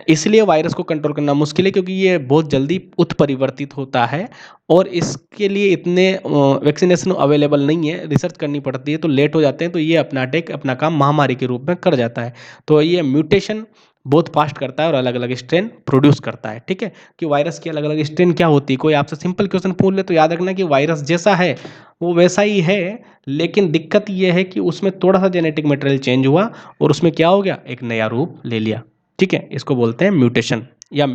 इसलिए वायरस को कंट्रोल करना मुश्किल है, क्योंकि ये बहुत जल्दी उत्परिवर्तित होता है और इसके लिए इतने वैक्सीनेशन अवेलेबल नहीं है, रिसर्च करनी पड़ती है, तो लेट हो जाते हैं। तो ये अपना अटैक, अपना काम महामारी के रूप में कर जाता है। तो ये म्यूटेशन बहुत फास्ट करता है और अलग अलग स्ट्रेन प्रोड्यूस करता है, ठीक है। कि वायरस की अलग अलग स्ट्रेन क्या होती है, कोई आपसे सिंपल क्वेश्चन पूछ ले तो याद रखना कि वायरस जैसा है वो वैसा ही है, लेकिन दिक्कत ये है कि उसमें थोड़ा सा जेनेटिक मटेरियल चेंज हुआ और उसमें क्या हो गया, एक नया रूप ले लिया, ठीक है। इसको बोलते हैं म्यूटेशन या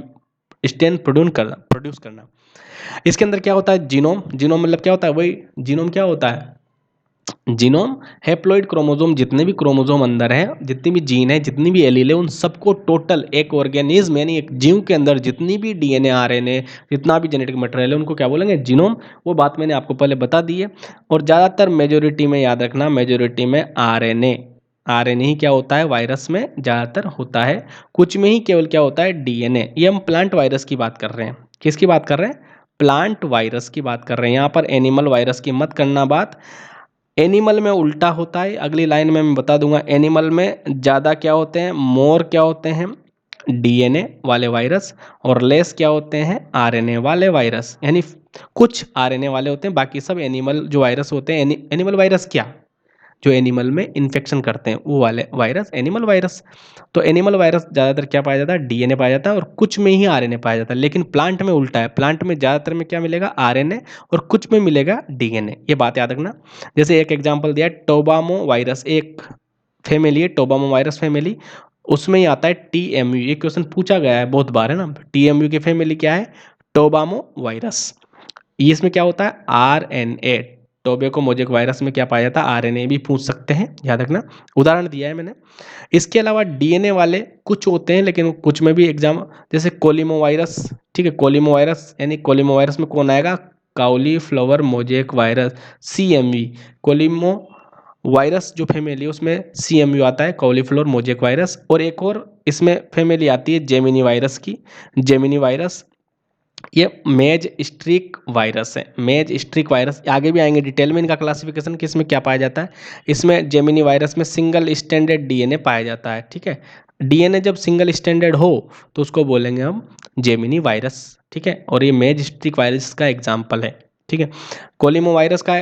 स्ट्रेन प्रोड्यूस करना। इसके अंदर क्या होता है, जीनोम। जीनोम मतलब क्या होता है, वही जीनोम क्या होता है, जीनोम हैप्लॉइड क्रोमोसोम, जितने भी क्रोमोसोम अंदर है, जितनी भी जीन है, जितनी भी एलील है, उन सबको टोटल एक ऑर्गेनिज्म यानी एक जीव के अंदर जितनी भी डीएनए आरएनए, जितना भी जेनेटिक मटेरियल है, उनको क्या बोलेंगे, जीनोम। वो बात मैंने आपको पहले बता दी है। और ज़्यादातर मेजोरिटी में याद रखना, मेजोरिटी में आरएनए, आरएनए ही क्या होता है, वायरस में ज़्यादातर होता है। कुछ में ही केवल क्या होता है, डीएनए। ये हम प्लांट वायरस की बात कर रहे हैं, किसकी बात कर रहे हैं, प्लांट वायरस की बात कर रहे हैं। यहाँ पर एनिमल वायरस की मत करना बात। एनिमल में उल्टा होता है, अगली लाइन में मैं बता दूंगा। एनिमल में ज़्यादा क्या होते हैं, मोर क्या होते हैं, डीएनए वाले वायरस, और लेस क्या होते हैं, आरएनए वाले वायरस। यानी कुछ आरएनए वाले होते हैं, बाकी सब एनिमल जो वायरस होते हैं। एनिमल वायरस क्या, जो एनिमल में इन्फेक्शन करते हैं वो वाले वायरस एनिमल वायरस। तो एनिमल वायरस ज़्यादातर क्या पाया जाता है, डीएनए पाया जाता है, और कुछ में ही आरएनए पाया जाता है। लेकिन प्लांट में उल्टा है, प्लांट में ज़्यादातर में क्या मिलेगा, आरएनए, और कुछ में मिलेगा डीएनए। ये बात याद रखना। जैसे एक एग्जाम्पल दिया, टोबामो वायरस एक फैमिली है, टोबामो वायरस फैमिली, उसमें ही आता है टीएमयू। ये क्वेश्चन पूछा गया है बहुत बार, है ना। टीएमयू की फैमिली क्या है, टोबामो वायरस। इसमें क्या होता है, आरएनए। टोबैको मोजेक वायरस में क्या पाया जाता है, आरएनए भी पूछ सकते हैं, याद रखना। उदाहरण दिया है मैंने। इसके अलावा डीएनए वाले कुछ होते हैं, लेकिन कुछ में भी एग्जाम, जैसे कोलिमो वायरस, ठीक है। कोलिमो वायरस यानी कोलिमो वायरस में कौन आएगा, काउलीफ्लावर मोजेक वायरस, सीएमवी। कोलिमो वायरस जो फैमिली है उसमें सीएमयू आता है, कॉलीफ्लोर मोजेक वायरस। और एक और इसमें फैमिली आती है जेमिनी वायरस की, जेमिनी वायरस। ये मेज स्ट्रिक वायरस है, मेज स्ट्रिक वायरस। आगे भी आएंगे डिटेल में इनका क्लासिफिकेशन कि इसमें क्या पाया जाता है। इसमें जेमिनी वायरस में सिंगल स्टैंडर्ड डीएनए पाया जाता है, ठीक है। डीएनए जब सिंगल स्टैंडर्ड हो तो उसको बोलेंगे हम जेमिनी वायरस, ठीक है। और ये मेज स्ट्रिक वायरस का एग्जाम्पल है, ठीक है। कोलिमो वायरस का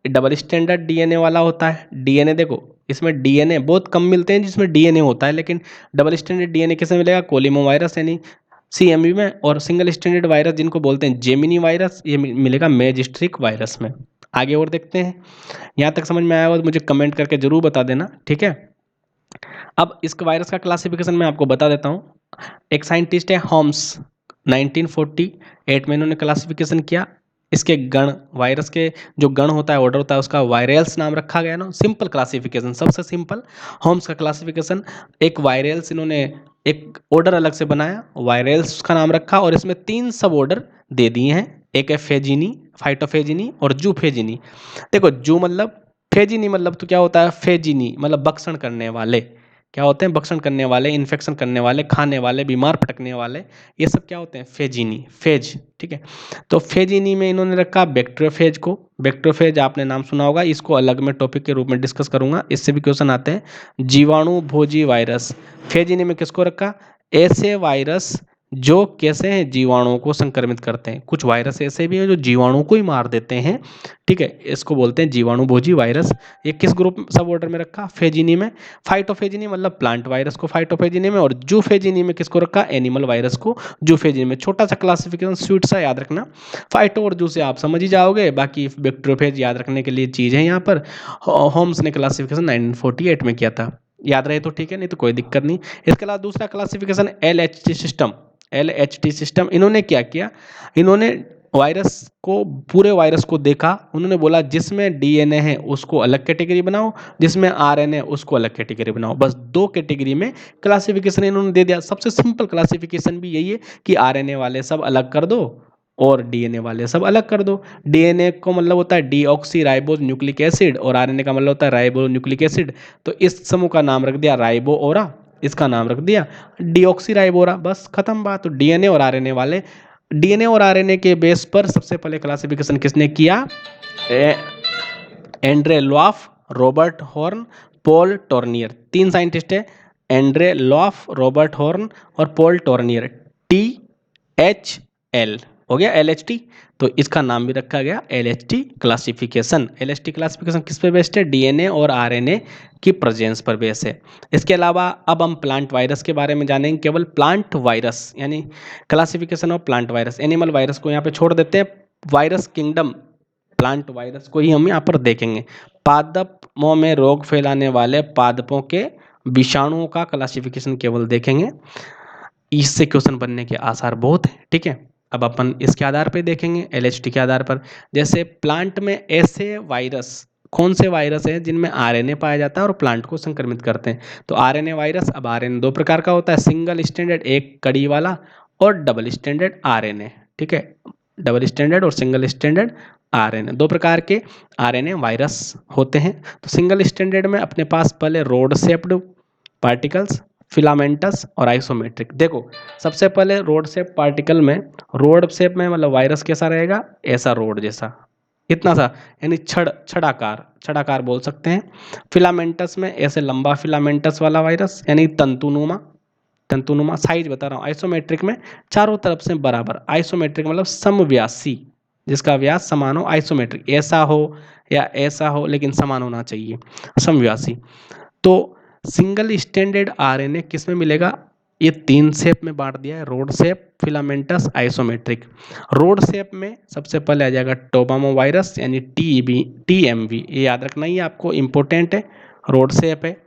डबल स्टैंडर्ड डीएनए वाला होता है। डीएनए देखो, इसमें डीएनए बहुत कम मिलते हैं जिसमें डीएनए होता है, लेकिन डबल स्टैंडर्ड डीएनए किसे मिलेगा, कोलिमो वायरस यानी सीएमवी में। और सिंगल स्टैंडर्ड वायरस जिनको बोलते हैं जेमिनी वायरस, ये मिलेगा मेजिस्ट्रिक वायरस में। आगे और देखते हैं। यहाँ तक समझ में आया हो तो मुझे कमेंट करके जरूर बता देना, ठीक है। अब इस वायरस का क्लासिफिकेशन मैं आपको बता देता हूँ। एक साइंटिस्ट है होम्स, 1948 में इन्होंने क्लासिफिकेशन किया। इसके गण, वायरस के जो गण होता है, ऑर्डर होता है, उसका वायरल्स नाम रखा गया ना। सिंपल क्लासिफिकेशन, सबसे सिंपल होम्स का क्लासिफिकेशन। एक वायरल्स इन्होंने एक ऑर्डर अलग से बनाया, वायरल्स उसका नाम रखा, और इसमें 3 सब ऑर्डर दे दिए हैं। एक है फेजिनी, फाइटोफेजिनी और जूफेजिनी। देखो जू मतलब, फेजिनी मतलब तो क्या होता है, फेजिनी मतलब भक्षण करने वाले। क्या होते हैं, भक्षण करने वाले, इन्फेक्शन करने वाले, खाने वाले, बीमार पटकने वाले, ये सब क्या होते हैं, फेजिनी, फेज, ठीक है। तो फेजिनी में इन्होंने रखा बैक्टीरियोफेज को। बैक्टीरियोफेज आपने नाम सुना होगा, इसको अलग में टॉपिक के रूप में डिस्कस करूंगा, इससे भी क्वेश्चन आते हैं। जीवाणु भोजी वायरस, फेजिनी में किसको रखा, ऐसे वायरस जो कैसे हैं, जीवाणुओं को संक्रमित करते हैं। कुछ वायरस ऐसे भी हैं जो जीवाणु को ही मार देते हैं, ठीक है। इसको बोलते हैं जीवाणु भोजी वायरस। ये किस ग्रुप सब ऑर्डर में रखा, फेजिनी में। फाइटोफेजिनी मतलब प्लांट वायरस को फाइटोफेजिनी में, और जूफेजिनी में किसको रखा, एनिमल वायरस को जूफेजिनी में। छोटा सा क्लासिफिकेशन, स्वीट सा, याद रखना। फाइटो और जू से आप समझ ही जाओगे, बाकी बैक्टीरियोफेज याद रखने के लिए चीज़ है यहाँ पर। होम्स ने क्लासिफिकेशन 1948 में किया था, याद रहे तो ठीक है, नहीं तो कोई दिक्कत नहीं। इसके अलावा दूसरा classification LHT system. LHT system इन्होंने क्या किया, इन्होंने वायरस को, पूरे वायरस को देखा। उन्होंने बोला जिसमें डीएनए है उसको अलग कैटेगरी बनाओ, जिसमें आरएनए उसको अलग कैटेगरी बनाओ। बस 2 कैटेगरी में क्लासिफिकेशन इन्होंने दे दिया। सबसे सिंपल क्लासिफिकेशन भी यही है कि आरएनए वाले सब अलग कर दो और डीएनए वाले सब अलग कर दो। डीएनए को मतलब होता है डीऑक्सी राइबोज न्यूक्लिक एसिड, और आरएनए का मतलब होता है राइबो न्यूक्लिक एसिड। तो इस समूह का नाम रख दिया राइबो ओरा, इसका नाम रख दिया डीऑक्सी राइबोरा, बस खत्म बात। तो डीएनए और आरएनए वाले, डीएनए और आरएनए के बेस पर सबसे पहले क्लासिफिकेशन किसने किया, Andre Lwoff, Robert Horne, Paul Tournier. 3 scientist है, एंड्रे लॉफ, रॉबर्ट हॉर्न और पॉल टॉर्नियर। THL हो गया, LHT। तो इसका नाम भी रखा गया LHT क्लासिफिकेशन। LHT क्लासिफिकेशन किस पे बेस्ड है, डीएनए और आरएनए की प्रेजेंस पर बेस है। इसके अलावा अब हम प्लांट वायरस के बारे में जानेंगे, केवल प्लांट वायरस, यानी classification of plant virus. Animal virus को यहाँ पे छोड़ देते हैं, वायरस किंगडम प्लांट वायरस को ही हम यहाँ पर देखेंगे। पादपों में रोग फैलाने वाले पादपों के विषाणुओं का क्लासिफिकेशन केवल देखेंगे, इससे क्वेश्चन बनने के आसार बहुत है, ठीक है। अब अपन इसके आधार पे देखेंगे, LHT के आधार पर। जैसे प्लांट में ऐसे वायरस, कौन से वायरस हैं जिनमें आरएनए पाया जाता है और प्लांट को संक्रमित करते हैं। तो आरएनए वायरस, अब आरएनए 2 प्रकार का होता है, सिंगल स्टैंडर्ड एक कड़ी वाला, और डबल स्टैंडर्ड आरएनए, ठीक है। डबल स्टैंडर्ड और सिंगल स्टैंडर्ड आरएनए, 2 प्रकार के आरएनए वायरस होते हैं। तो सिंगल स्टैंडर्ड में अपने पास पहले रोड शेप्ड पार्टिकल्स, फिलामेंटस और आइसोमेट्रिक। देखो सबसे पहले रोड शेप पार्टिकल में, रोड शेप में मतलब वायरस कैसा रहेगा, ऐसा रोड जैसा, इतना सा, यानी छड़ाकार, छड़ाकार बोल सकते हैं। फिलामेंटस में ऐसे लंबा फिलामेंटस वाला वायरस, यानी तंतुनुमा, तंतुनुमा, साइज बता रहा हूँ आइसोमेट्रिक में चारों तरफ से बराबर, आइसोमेट्रिक मतलब समव्यासी, जिसका व्यास समान हो, आइसोमेट्रिक ऐसा हो या ऐसा हो लेकिन समान होना चाहिए, समव्यासी। तो सिंगल स्टैंडर्ड आरएनए किस में मिलेगा, ये 3 शेप में बांट दिया है, rod shape, filamentous, isometric. Rod shape में सबसे पहले आ जाएगा टोबामो वायरस यानी टीएमवी, ये याद रखना ही आपको, इंपॉर्टेंट है, रोड शेप है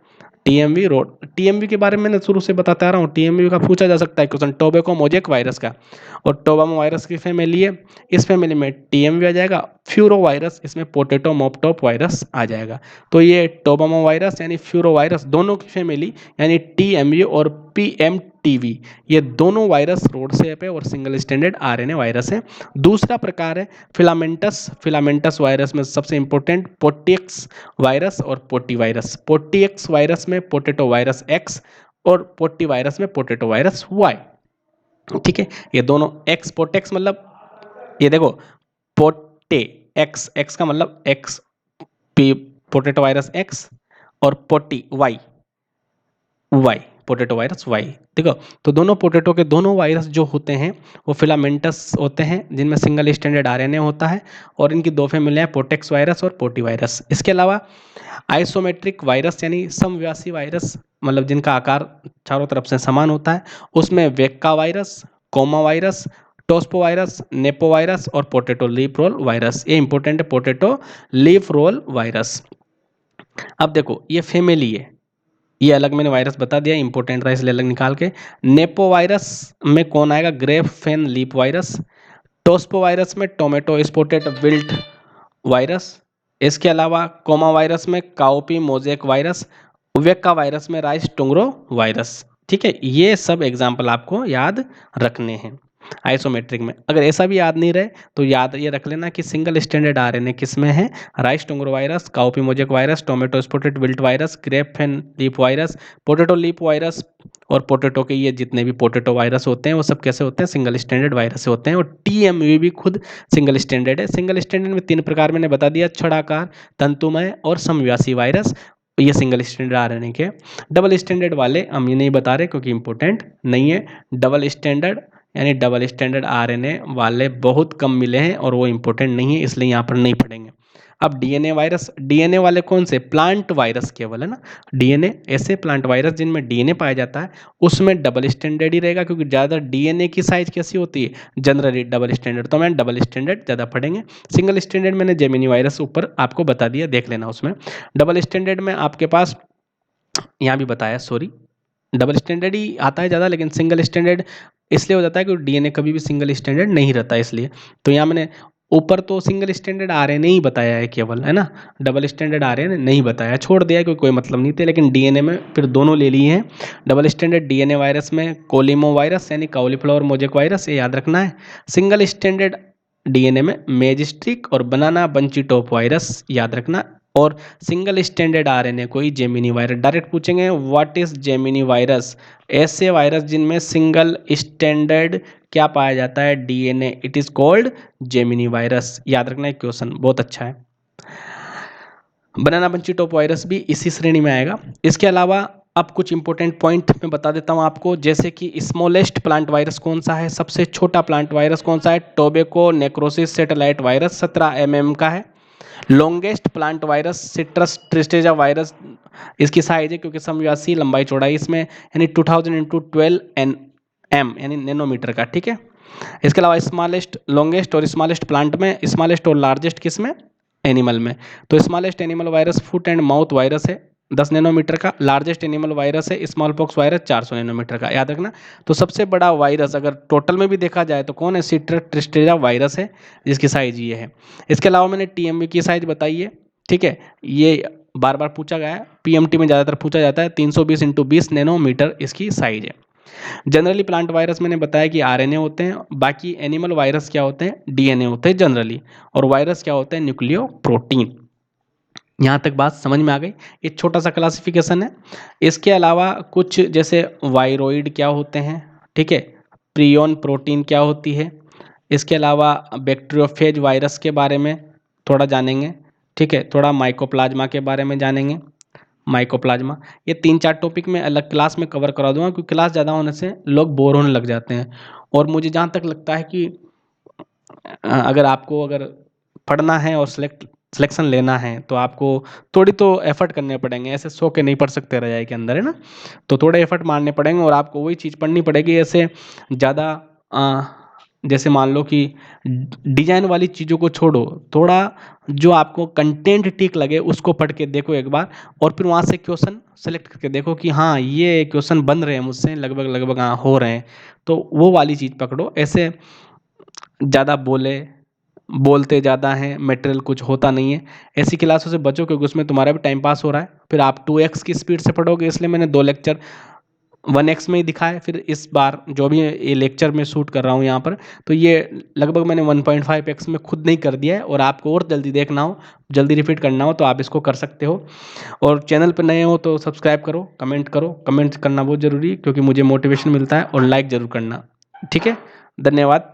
टीएमवी। रोड टीएमवी के बारे में मैंने शुरू से बताता रहा हूँ, टीएमवी का पूछा जा सकता है क्वेश्चन, टोबैको मोजेक वायरस का, और टोबामो वायरस की फैमिली है, इस फैमिली में टीएमवी आ जाएगा। फ्यूरो वायरस, इसमें पोटैटो मोपटॉप वायरस आ जाएगा। तो ये टोबामो वायरस यानी फ्यूरो वायरस दोनों की फैमिली यानी टीएमवी और पीएमटीवी, ये दोनों वायरस रोड शेप है और सिंगल स्टैंडर्ड आरएनए वायरस है। दूसरा प्रकार है फिलामेंटस, फिलामेंटस वायरस में सबसे इंपॉर्टेंट पोटीएक्स वायरस और पोटी वायरस। पोटीएक्स वायरस में पोटैटो वायरस एक्स और पोटी वायरस में पोटैटो वायरस वाई। ठीक है, ये दोनों एक्स, पोटेक्स मतलब ये देखो पोटे एक्स, एक्स का मतलब X, P potato virus X, और potato Y, Y potato virus Y. देखो, तो दोनों पोटैटो के दोनों वायरस जो होते हैं वो फिलामेंटस होते हैं, जिनमें सिंगल स्टैंडर्ड आरएनए होता है, और इनकी दो फैमिली हैं, पोटेक्स वायरस और पोटी वायरस। इसके अलावा आइसोमेट्रिक वायरस यानी समव्यासी वायरस, मतलब जिनका आकार चारों तरफ से समान होता है, उसमें वेक्का virus, coma virus, tospo virus, nepo virus और पोटैटो लीफ रोल वायरस। ये इंपॉर्टेंट है, पोटैटो लीफ रोल वायरस। अब देखो ये फैमिली है, ये अलग मैंने वायरस बता दिया, इंपॉर्टेंट था इसलिए अलग निकाल के। नेपो वायरस में कौन आएगा, grep fan leaf virus. Tospo virus में टोमेटो स्पॉटेड विल्ट वायरस। इसके अलावा कोमा वायरस में काओपी मोजेक वायरस। वेक्का वायरस में राइस टुंगरो वायरस। ठीक है, ये सब एग्जाम्पल आपको याद रखने हैं आइसोमेट्रिक में। अगर ऐसा भी याद नहीं रहे तो याद ये रख लेना कि सिंगल स्टैंडर्ड आरएनए किस में है, rice tungro virus, cowpea mosaic virus, tomato spotted wilt virus, grape fan leaf virus, potato leaf virus, और पोटैटो के ये जितने भी पोटैटो वायरस होते हैं वो सब कैसे होते हैं, सिंगल स्टैंडर्ड वायरस होते हैं। और टीएमवी भी खुद सिंगल स्टैंडर्ड है। सिंगल स्टैंडर्ड में 3 प्रकार मैंने बता दिया, छड़ाकार, तंतुमय और समव्यासी वायरस, ये सिंगल स्टैंडर्ड आरएनए के। डबल स्टैंडर्ड वाले हम ये नहीं बता रहे क्योंकि इंपॉर्टेंट नहीं है। डबल स्टैंडर्ड यानी डबल स्टैंडर्ड आरएनए वाले बहुत कम मिले हैं और वो इंपॉर्टेंट नहीं है, इसलिए यहाँ पर नहीं पढ़ेंगे। अब डीएनए वायरस, डीएनए वाले कौन से, प्लांट वायरस केवल है ना, डीएनए ऐसे प्लांट वायरस जिनमें डीएनए पाया जाता है उसमें डबल स्टैंडर्ड ही रहेगा, क्योंकि ज़्यादा डीएनए की साइज कैसी होती है, जनरली डबल स्टैंडर्ड, तो मैं डबल स्टैंडर्ड ज़्यादा पढ़ेंगे। सिंगल स्टैंडर्ड मैंने जेमिनी वायरस ऊपर आपको बता दिया, देख लेना उसमें। डबल स्टैंडर्ड में आपके पास यहाँ भी बताया, सॉरी, डबल स्टैंडर्ड ही आता है ज़्यादा, लेकिन सिंगल स्टैंडर्ड इसलिए हो जाता है कि डीएनए कभी भी सिंगल स्टैंडर्ड नहीं रहता, इसलिए। तो यहाँ मैंने ऊपर तो सिंगल स्टैंडर्ड आरएनए ही बताया है केवल, है ना, डबल स्टैंडर्ड आरएनए नहीं बताया, छोड़ दिया क्योंकि कोई मतलब नहीं थे, लेकिन डीएनए में फिर दोनों ले लिए हैं। डबल स्टैंडर्ड डीएनए वायरस में कोलिमो वायरस यानी काउलीफ्लावर मोजेक वायरस, ये याद रखना है। सिंगल स्टैंडर्ड डीएनए में मेजिस्ट्रिक और बनाना बंची टॉप वायरस याद रखना। और सिंगल स्टैंडर्ड आरएनए कोई जेमिनी वायरस, डायरेक्ट पूछेंगे व्हाट इज जेमिनी वायरस, ऐसे वायरस जिनमें सिंगल स्टैंडर्ड क्या पाया जाता है, DNA, it is called Gemini virus, याद रखना है, क्वेश्चन बहुत अच्छा है। बनाना बंची टॉप वायरस भी इसी श्रेणी में आएगा। इसके अलावा अब कुछ इंपॉर्टेंट पॉइंट मैं बता देता हूं आपको, जैसे कि स्मॉलेस्ट प्लांट वायरस कौन सा है, सबसे छोटा प्लांट वायरस कौन सा है, tobacco necrosis satellite virus 17 mm का है। Longest plant virus citrus tristeza virus, इसकी साइज है क्योंकि समव्यासी लंबाई चौड़ाई इसमें यानी 2000 × 12 nm यानी नैनोमीटर का। ठीक है, इसके अलावा स्मॉलेस्ट, लॉन्गेस्ट और स्मॉलेस्ट प्लांट में, स्मॉलेस्ट और लार्जेस्ट किस में, एनिमल में। तो smallest animal virus foot and mouth virus है 10 नैनोमीटर का, लार्जेस्ट एनिमल वायरस है स्मॉल पॉक्स वायरस 400 नैनोमीटर का, याद रखना। तो सबसे बड़ा वायरस अगर टोटल में भी देखा जाए तो कौन है, सिट्रस ट्रिस्टेजा वायरस है, जिसकी साइज ये है। इसके अलावा मैंने टीएमवी की साइज बताई है, ठीक है, ये बार बार पूछा गया है, पीएमटी में ज़्यादातर पूछा जाता है, 320 × 20 नैनोमीटर इसकी साइज है। जनरली प्लांट वायरस मैंने बताया कि आरएनए होते हैं, बाकी एनिमल वायरस क्या होते हैं, डीएनए होते हैं जनरली, और वायरस क्या होते हैं, न्यूक्लियो प्रोटीन। यहाँ तक बात समझ में आ गई, ये छोटा सा क्लासिफिकेशन है। इसके अलावा कुछ जैसे वायरोइड क्या होते हैं, ठीक है, प्रियोन प्रोटीन क्या होती है, इसके अलावा बैक्टीरियोफेज वायरस के बारे में थोड़ा जानेंगे, ठीक है, थोड़ा माइकोप्लाज्मा के बारे में जानेंगे, माइकोप्लाज्मा। ये 3-4 टॉपिक मैं अलग क्लास में कवर करा दूंगा, क्योंकि क्लास ज़्यादा होने से लोग बोर होने लग जाते हैं। और मुझे जहाँ तक लगता है कि अगर पढ़ना है और सिलेक्शन लेना है तो आपको थोड़ी तो एफर्ट करने पड़ेंगे। ऐसे सो के नहीं पढ़ सकते रजाई के अंदर, है ना। तो थोड़े एफर्ट मारने पड़ेंगे और आपको वही चीज़ पढ़नी पड़ेगी। ऐसे ज़्यादा जैसे मान लो कि डिजाइन वाली चीज़ों को छोड़ो, थोड़ा जो आपको कंटेंट ठीक लगे उसको पढ़ के देखो एक बार, और फिर वहाँ से क्वेश्चन सेलेक्ट करके देखो कि हाँ ये क्वेश्चन बन रहे हैं मुझसे, लगभग लगभग हाँ हो रहे हैं, तो वो वाली चीज़ पकड़ो। ऐसे ज़्यादा बोलते ज़्यादा हैं, मटेरियल कुछ होता नहीं है, ऐसी क्लासों से बचो, क्योंकि उसमें तुम्हारा भी टाइम पास हो रहा है। फिर आप 2x की स्पीड से पढ़ोगे, इसलिए मैंने 2 लेक्चर 1x में ही दिखाए। फिर इस बार जो भी ये लेक्चर में शूट कर रहा हूँ यहाँ पर, तो ये लगभग मैंने 1.5x में खुद नहीं कर दिया है। और आपको और जल्दी देखना हो, जल्दी रिपीट करना हो, तो आप इसको कर सकते हो। और चैनल पर नए हो तो सब्सक्राइब करो, कमेंट करना बहुत ज़रूरी है, क्योंकि मुझे मोटिवेशन मिलता है। और लाइक ज़रूर करना, ठीक है। धन्यवाद।